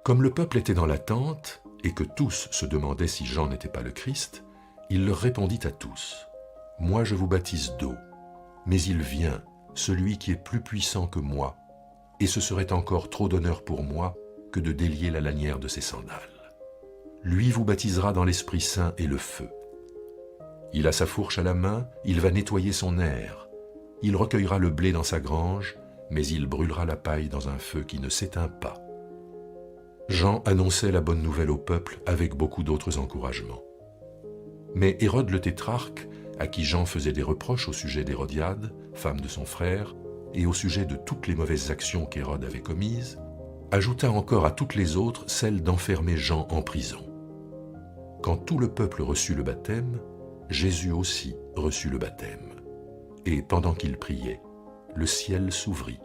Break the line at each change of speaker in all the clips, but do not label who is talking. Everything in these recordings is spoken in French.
Comme le peuple était dans l'attente, et que tous se demandaient si Jean n'était pas le Christ, il leur répondit à tous, « Moi je vous baptise d'eau, mais il vient, celui qui est plus puissant que moi, et ce serait encore trop d'honneur pour moi que de délier la lanière de ses sandales. Lui vous baptisera dans l'Esprit Saint et le feu. Il a sa fourche à la main, il va nettoyer son aire, il recueillera le blé dans sa grange, mais il brûlera la paille dans un feu qui ne s'éteint pas. » Jean annonçait la bonne nouvelle au peuple avec beaucoup d'autres encouragements. Mais Hérode le tétrarque, à qui Jean faisait des reproches au sujet d'Hérodiade, femme de son frère, et au sujet de toutes les mauvaises actions qu'Hérode avait commises, ajouta encore à toutes les autres celle d'enfermer Jean en prison. Quand tout le peuple reçut le baptême, Jésus aussi reçut le baptême. Et pendant qu'il priait, le ciel s'ouvrit,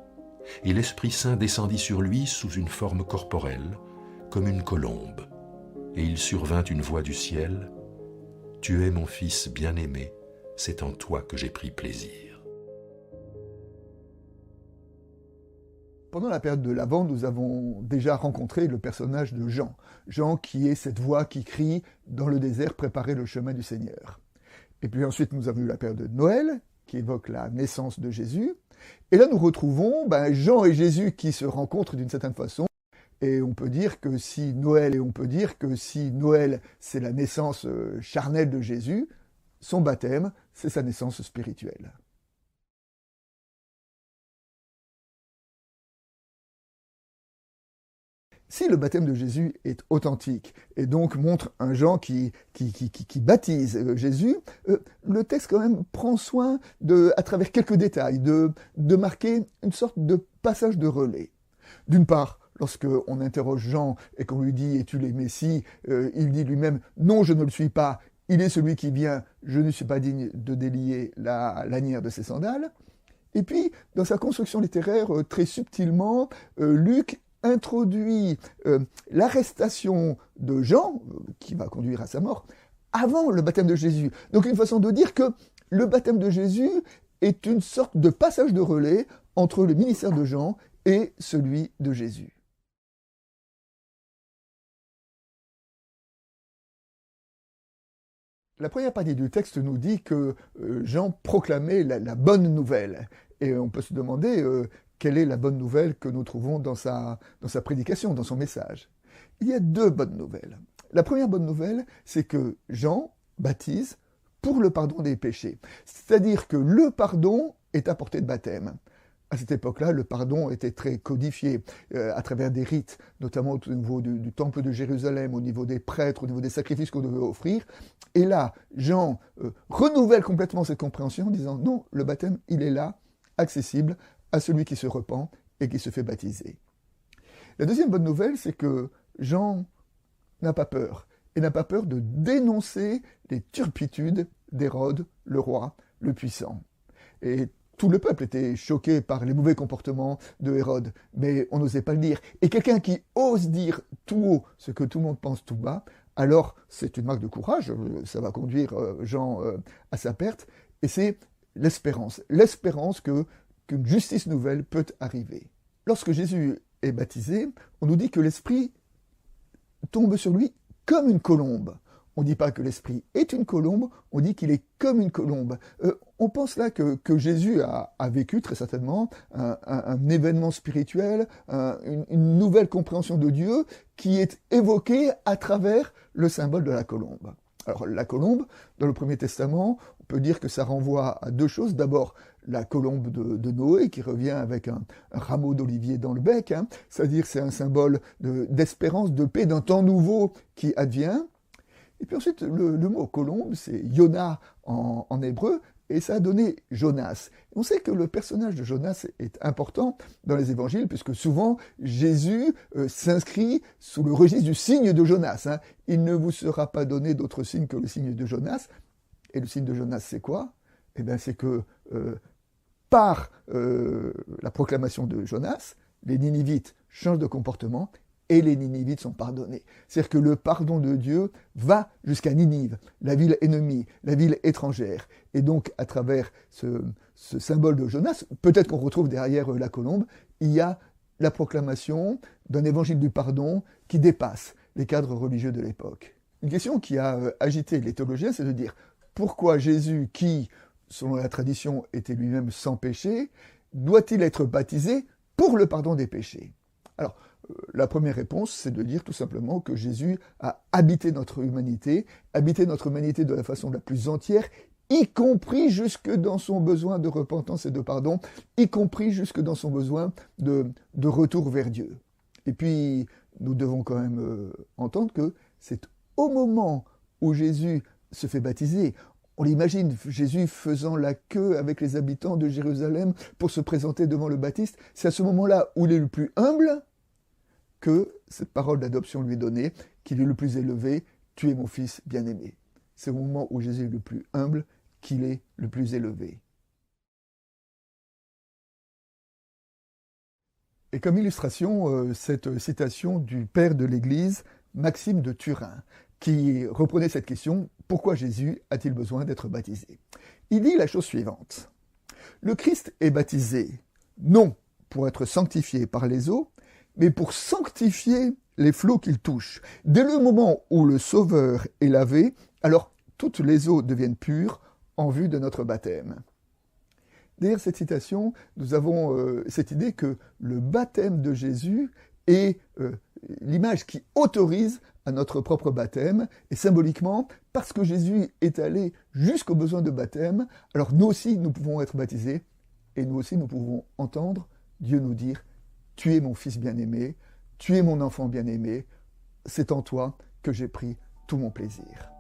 et l'Esprit Saint descendit sur lui sous une forme corporelle, comme une colombe, et il survint une voix du ciel, « Tu es mon Fils bien-aimé, c'est en toi que j'ai pris plaisir. »
Pendant la période de l'Avent, nous avons déjà rencontré le personnage de Jean. Jean qui est cette voix qui crie « Dans le désert, préparez le chemin du Seigneur ». Et puis ensuite, nous avons eu la période de Noël, qui évoque la naissance de Jésus. Et là, nous retrouvons Jean et Jésus qui se rencontrent d'une certaine façon. Et on peut dire que si Noël, c'est la naissance charnelle de Jésus, son baptême, c'est sa naissance spirituelle. Si le baptême de Jésus est authentique et donc montre un Jean qui baptise Jésus, le texte quand même prend soin, à travers quelques détails, de marquer une sorte de passage de relais. D'une part, lorsqu'on interroge Jean et qu'on lui dit « Es-tu le Messie ?», il dit lui-même « Non, je ne le suis pas, il est celui qui vient, je ne suis pas digne de délier la lanière de ses sandales ». Et puis, dans sa construction littéraire, très subtilement, Luc introduit l'arrestation de Jean, qui va conduire à sa mort, avant le baptême de Jésus. Donc une façon de dire que le baptême de Jésus est une sorte de passage de relais entre le ministère de Jean et celui de Jésus. La première partie du texte nous dit que Jean proclamait la bonne nouvelle. Et on peut se demander quelle est la bonne nouvelle que nous trouvons dans sa prédication, dans son message. Il y a deux bonnes nouvelles. La première bonne nouvelle, c'est que Jean baptise pour le pardon des péchés. C'est-à-dire que le pardon est à portée de baptême. À cette époque-là, le pardon était très codifié à travers des rites, notamment au niveau du temple de Jérusalem, au niveau des prêtres, au niveau des sacrifices qu'on devait offrir. Et là, Jean renouvelle complètement cette compréhension en disant « Non, le baptême, il est là, accessible à celui qui se repent et qui se fait baptiser. » La deuxième bonne nouvelle, c'est que Jean n'a pas peur, et n'a pas peur de dénoncer les turpitudes d'Hérode, le roi, le puissant. Et tout le peuple était choqué par les mauvais comportements de Hérode, mais on n'osait pas le dire. Et quelqu'un qui ose dire tout haut ce que tout le monde pense tout bas, alors c'est une marque de courage, ça va conduire Jean à sa perte, et c'est l'espérance qu'une justice nouvelle peut arriver. Lorsque Jésus est baptisé, on nous dit que l'Esprit tombe sur lui comme une colombe. On ne dit pas que l'Esprit est une colombe, on dit qu'il est comme une colombe. On pense là que Jésus a vécu très certainement un événement spirituel, une nouvelle compréhension de Dieu qui est évoquée à travers le symbole de la colombe. Alors la colombe, dans le Premier Testament, on peut dire que ça renvoie à deux choses. D'abord, la colombe de Noé qui revient avec un rameau d'olivier dans le bec, c'est-à-dire c'est un symbole d'espérance, de paix, d'un temps nouveau qui advient. Et puis ensuite, le mot colombe, c'est Yona en hébreu, et ça a donné Jonas. On sait que le personnage de Jonas est important dans les évangiles, puisque souvent Jésus s'inscrit sous le registre du signe de Jonas. Il ne vous sera pas donné d'autre signe que le signe de Jonas. Et le signe de Jonas, c'est quoi? Eh bien, c'est que par la proclamation de Jonas, les Ninivites changent de comportement et les Ninivites sont pardonnés. C'est-à-dire que le pardon de Dieu va jusqu'à Ninive, la ville ennemie, la ville étrangère. Et donc, à travers ce symbole de Jonas, peut-être qu'on retrouve derrière la colombe, il y a la proclamation d'un évangile du pardon qui dépasse les cadres religieux de l'époque. Une question qui a agité les théologiens, c'est de dire pourquoi Jésus, qui, selon la tradition, était lui-même sans péché, doit-il être baptisé pour le pardon des péchés? Alors, la première réponse, c'est de dire tout simplement que Jésus a habité notre humanité de la façon la plus entière, y compris jusque dans son besoin de repentance et de pardon, y compris jusque dans son besoin de retour vers Dieu. Et puis, nous devons quand même entendre que c'est au moment où Jésus se fait baptiser, on l'imagine, Jésus faisant la queue avec les habitants de Jérusalem pour se présenter devant le Baptiste, c'est à ce moment-là où il est le plus humble que cette parole d'adoption lui est donnée, qu'il est le plus élevé, tu es mon fils bien-aimé. C'est au moment où Jésus est le plus humble qu'il est le plus élevé. Et comme illustration, cette citation du père de l'Église, Maxime de Turin, qui reprenait cette question, pourquoi Jésus a-t-il besoin d'être baptisé? Il dit la chose suivante. Le Christ est baptisé, non pour être sanctifié par les eaux, mais pour sanctifier les flots qu'il touche. Dès le moment où le Sauveur est lavé, alors toutes les eaux deviennent pures en vue de notre baptême. Derrière cette citation, nous avons cette idée que le baptême de Jésus est l'image qui autorise à notre propre baptême, et symboliquement, parce que Jésus est allé jusqu'au besoin de baptême, alors nous aussi nous pouvons être baptisés, et nous aussi nous pouvons entendre Dieu nous dire « Tu es mon fils bien-aimé, tu es mon enfant bien-aimé, c'est en toi que j'ai pris tout mon plaisir ».